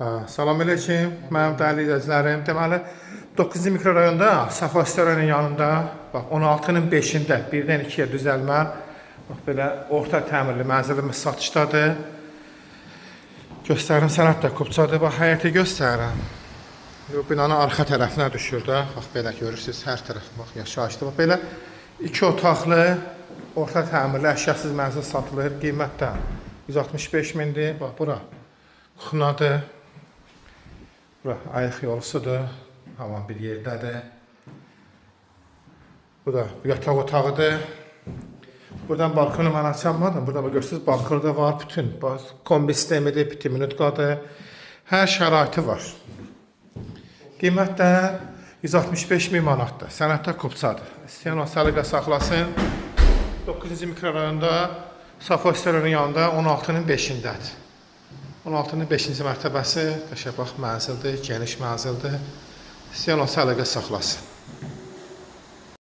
Salam aleyküm, mənim dəyərli izləyicilərim. Deməli, 9-cu mikrorayonda, Safa restoranın yanında, bax 16-nın 5-də birdən 2-yə düzəlmə, bax belə orta təmirli mənzilimiz satışdadır. Göstərim sənət də kupçadır, bax həyəti göstərirəm. Binanın arxa tərəfinə düşür də, bax belə görürsünüz, hər tərəf bax yaşayışdır. Bax belə 2 otaqlı, orta təmirli, əşyasız mənzil satılır, qiymətdə 165 mindir, bax bura. Xunadır. Bura ayıq yolusudur. Havan bir yerdədir. Bu da yataq otağıdır. Buradan balkonu mən açamadım. Burada görürsünüz balkonda var bütün. Kombi sistemidir, pitiminutkadır. Hər şəraiti var. Qiymət də 165 min manatdır. Sənətdə kupçadır. İstəyən o səliqə saxlasın. 9-cu mikrorayonda Safa restoranın yanında 16-nın 5-indədir. 16-nın 5-ci mərtəbəsi, qəşəng bax mənzildir, geniş mənzildir. İstəyən o səliqə saxlasın.